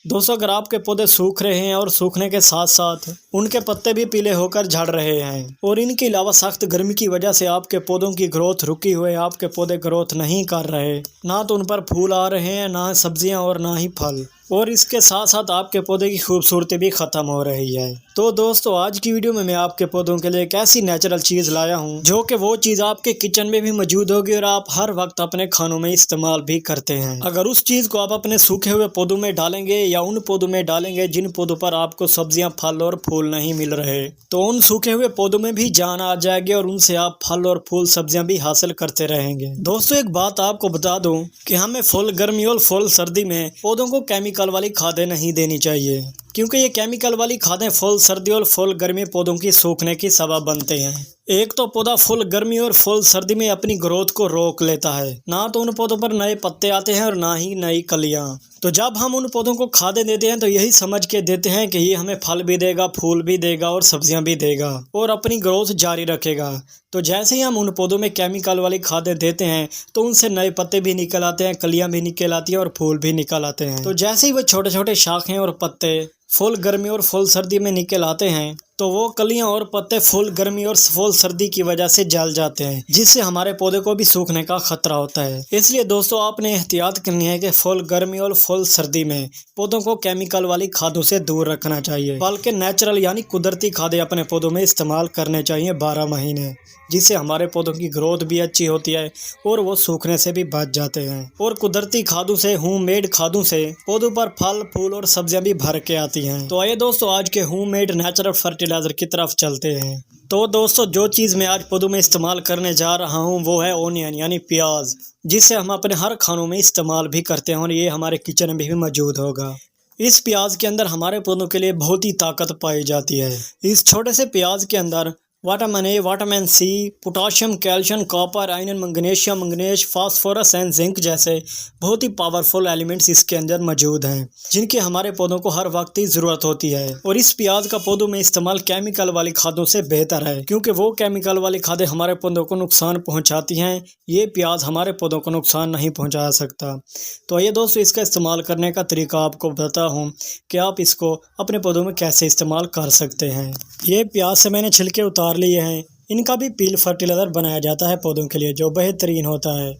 दोस्तों, अगर आपके पौधे सूख रहे हैं और सूखने के साथ साथ उनके पत्ते भी पीले होकर झड़ रहे हैं और इनके अलावा सख्त गर्मी की वजह से आपके पौधों की ग्रोथ रुकी हुई है, आपके पौधे ग्रोथ नहीं कर रहे, ना तो उन पर फूल आ रहे हैं, ना सब्जियां और ना ही फल, और इसके साथ साथ आपके पौधे की खूबसूरती भी ख़त्म हो रही है। तो दोस्तों, आज की वीडियो में मैं आपके पौधों के लिए एक ऐसी नेचुरल चीज़ लाया हूं जो कि वो चीज़ आपके किचन में भी मौजूद होगी और आप हर वक्त अपने खानों में इस्तेमाल भी करते हैं। अगर उस चीज़ को आप अपने सूखे हुए पौधों में डालेंगे या उन पौधों में डालेंगे जिन पौधों पर आपको सब्जियां, फल और फूल नहीं मिल रहे, तो उन सूखे हुए पौधों में भी जान आ जाएगी और उनसे आप फल और फूल, सब्जियां भी हासिल करते रहेंगे। दोस्तों, एक बात आपको बता दूं कि हमें फुल गर्मी और फुल सर्दी में पौधों को केमिकल वाली खादें नहीं देनी चाहिए, क्योंकि ये केमिकल वाली खादें फुल सर्दी और फुल गर्मी पौधों की सूखने की सबब बनते हैं। एक तो पौधा फुल गर्मी और फुल सर्दी में अपनी ग्रोथ को रोक लेता है, ना तो उन पौधों पर नए पत्ते आते हैं और ना ही नई कलियां। तो जब हम उन पौधों को खादें देते हैं तो यही समझ के देते हैं कि ये हमें फल भी देगा, फूल भी देगा और सब्जियां भी देगा और अपनी ग्रोथ जारी रखेगा। तो जैसे ही हम उन पौधों में केमिकल वाली खादें देते हैं तो उनसे नए पत्ते भी निकल आते हैं, कलियां भी निकल आती हैं और फूल भी निकल आते हैं। तो जैसे ही वो छोटे छोटे शाखें और पत्ते फुल गर्मी और फुल सर्दी में निकल आते हैं तो वो कलियां और पत्ते फुल गर्मी और फुल सर्दी की वजह से जल जाते हैं, जिससे हमारे पौधे को भी सूखने का खतरा होता है। इसलिए दोस्तों, आपने एहतियात करनी है कि फुल गर्मी और फुल सर्दी में पौधों को केमिकल वाली खादों से दूर रखना चाहिए, बल्कि नेचुरल यानी कुदरती खादें अपने पौधों में इस्तेमाल करने चाहिए 12 महीने, जिससे हमारे पौधों की ग्रोथ भी अच्छी होती है और वो सूखने से भी बच जाते हैं। और कुदरती खादों से, होममेड खादों से पौधों पर फल, फूल और सब्जियां भी भर के आती हैं। तो आइए दोस्तों, आज के होममेड नेचुरल फर्टिलाइजर की तरफ चलते हैं। तो दोस्तों, जो चीज़ मैं आज पौधों में इस्तेमाल करने जा रहा हूँ वो है ओनियन यानी प्याज, जिसे हम अपने हर खानों में इस्तेमाल भी करते हैं और ये हमारे किचन में भी मौजूद होगा। इस प्याज के अंदर हमारे पौधों के लिए बहुत ही ताकत पाई जाती है। इस छोटे से प्याज के अंदर vitamin A, vitamin C, potassium, calcium, copper, iron, magnesium, manganese, phosphorus and zinc जैसे बहुत ही पावरफुल एलिमेंट्स इसके अंदर मौजूद हैं, जिनकी हमारे पौधों को हर वक्त ही ज़रूरत होती है। और इस प्याज का पौधों में इस्तेमाल केमिकल वाली खादों से बेहतर है, क्योंकि वो केमिकल वाली खादें हमारे पौधों को नुकसान पहुँचाती हैं। ये प्याज हमारे पौधों को नुकसान नहीं पहुँचा सकता। तो ये दोस्तों, इसका इस्तेमाल करने का तरीका आपको बताता हूँ कि आप इसको अपने पौधों में कैसे इस्तेमाल कर सकते हैं। ये प्याज से मैंने छिलके उतार लिए हैं। इनका भी पील फर्टिलाइजर बनाया जाता है पौधों के लिए, जो बेहतरीन होता है।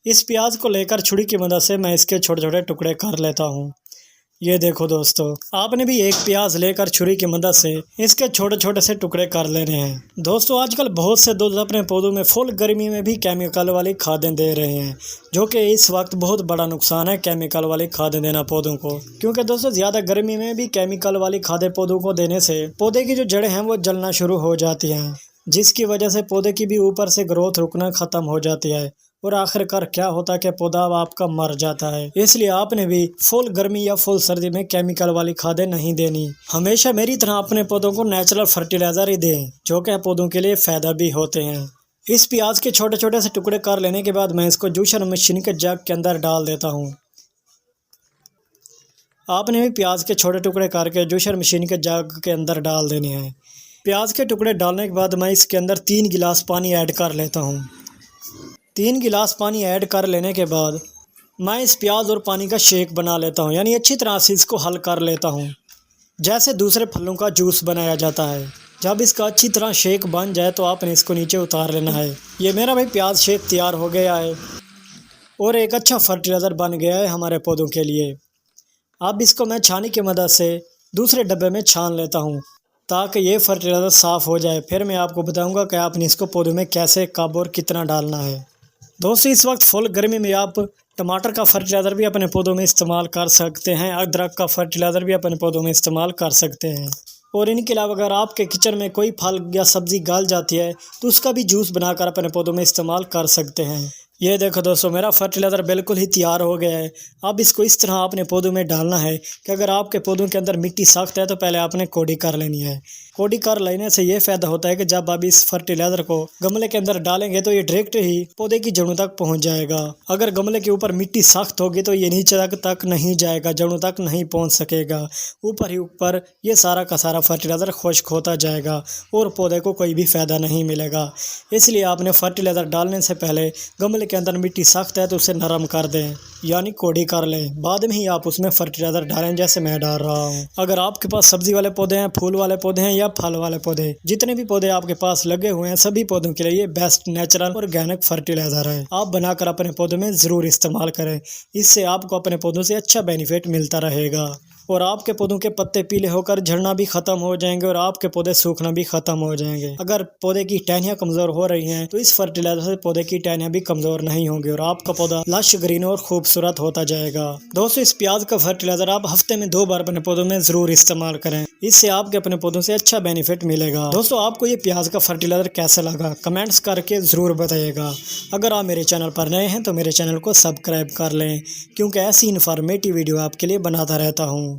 इस प्याज को लेकर छुरी की मदद से मैं इसके छोटे छोटे टुकड़े कर लेता हूँ। ये देखो दोस्तों, आपने भी एक प्याज लेकर छुरी की मदद से इसके छोटे छोटे से टुकड़े कर लेने हैं। दोस्तों, आजकल बहुत से दोस्त अपने पौधों में फुल गर्मी में भी केमिकल वाली खादें दे रहे हैं, जो कि इस वक्त बहुत बड़ा नुकसान है केमिकल वाली खादें देना पौधों को। क्योंकि दोस्तों, ज़्यादा गर्मी में भी केमिकल वाली खादें पौधों को देने से पौधे की जो जड़ें हैं वो जलना शुरू हो जाती हैं, जिसकी वजह से पौधे की भी ऊपर से ग्रोथ रुकना ख़त्म हो जाती है और आखिरकार क्या होता है कि पौधा आपका मर जाता है। इसलिए आपने भी फुल गर्मी या फुल सर्दी में केमिकल वाली खादें नहीं देनी। हमेशा मेरी तरह अपने पौधों को नेचुरल फर्टिलाइजर ही दें, जो कि पौधों के लिए फ़ायदा भी होते हैं। इस प्याज के छोटे छोटे से टुकड़े कर लेने के बाद मैं इसको जूसर मशीन के जग के अंदर डाल देता हूँ। आपने भी प्याज के छोटे टुकड़े करके जूसर मशीन के जग के अंदर डाल देने हैं। प्याज के टुकड़े डालने के बाद मैं इसके अंदर 3 गिलास पानी ऐड कर लेता हूँ। 3 गिलास पानी ऐड कर लेने के बाद मैं इस प्याज और पानी का शेक बना लेता हूँ, यानी अच्छी तरह से इसको हल कर लेता हूँ, जैसे दूसरे फलों का जूस बनाया जाता है। जब इसका अच्छी तरह शेक बन जाए तो आपने इसको नीचे उतार लेना है। ये मेरा भाई प्याज शेक तैयार हो गया है और एक अच्छा फर्टिलाइज़र बन गया है हमारे पौधों के लिए। अब इसको मैं छानी की मदद से दूसरे डब्बे में छान लेता हूँ, ताकि ये फर्टिलाइज़र साफ़ हो जाए। फिर मैं आपको बताऊँगा कि आपने इसको पौधों में कैसे, कब और कितना डालना है। दोस्तों, इस वक्त फुल गर्मी में आप टमाटर का फर्टिलाइज़र भी अपने पौधों में इस्तेमाल कर सकते हैं, अदरक का फर्टिलाइज़र भी अपने पौधों में इस्तेमाल कर सकते हैं। और इनके अलावा अगर आपके किचन में कोई फल या सब्ज़ी गल जाती है तो उसका भी जूस बनाकर अपने पौधों में इस्तेमाल कर सकते हैं। ये देखो दोस्तों, मेरा फर्टिलाइज़र बिल्कुल ही तैयार हो गया है। अब इसको इस तरह अपने पौधों में डालना है कि अगर आपके पौधों के अंदर मिट्टी सख्त है तो पहले आपने कोड़ी कर लेनी है। कोड़ी कर लेने से ये फ़ायदा होता है कि जब आप इस फर्टिलाइज़र को गमले के अंदर डालेंगे तो ये डायरेक्ट ही पौधे की जड़ों तक पहुंच जाएगा। अगर गमले के ऊपर मिट्टी सख्त होगी तो ये नीचे तक नहीं जाएगा, जड़ों तक नहीं पहुंच सकेगा। ऊपर ही ऊपर ये सारा का सारा फर्टिलाइज़र खुश्क होता जाएगा और पौधे को कोई भी फ़ायदा नहीं मिलेगा। इसलिए आपने फर्टिलाइज़र डालने से पहले गमले सोइल के अंदर मिट्टी सख्त है तो उसे नरम कर दें, यानी कोड़ी कर लें। बाद में ही आप उसमें फर्टिलाइजर डालें, जैसे मैं डाल रहा हूँ। अगर आपके पास सब्जी वाले पौधे हैं, फूल वाले पौधे हैं या फल वाले पौधे, जितने भी पौधे आपके पास लगे हुए हैं, सभी पौधों के लिए बेस्ट नेचुरल ऑर्गेनिक फर्टिलाइजर है। आप बनाकर अपने पौधों में जरूर इस्तेमाल करें। इससे आपको अपने पौधों से अच्छा बेनिफिट मिलता रहेगा और आपके पौधों के पत्ते पीले होकर झड़ना भी खत्म हो जाएंगे और आपके पौधे सूखना भी खत्म हो जाएंगे। अगर पौधे की टहनियां कमजोर हो रही हैं तो इस फर्टिलाइजर से पौधे की टहनियां भी कमजोर नहीं होंगी और आपका पौधा लश ग्रीन और खूबसूरत होता जाएगा। दोस्तों, इस प्याज का फर्टिलाइजर आप हफ्ते में 2 बार अपने पौधों में जरूर इस्तेमाल करें। इससे आपके अपने पौधों से अच्छा बेनिफिट मिलेगा। दोस्तों, आपको ये प्याज का फर्टिलाइजर कैसा लगा कमेंट्स करके जरूर बताइएगा। अगर आप मेरे चैनल पर नए हैं तो मेरे चैनल को सब्सक्राइब कर लें, क्योंकि ऐसी इन्फॉर्मेटिव वीडियो आपके लिए बनाता रहता हूँ।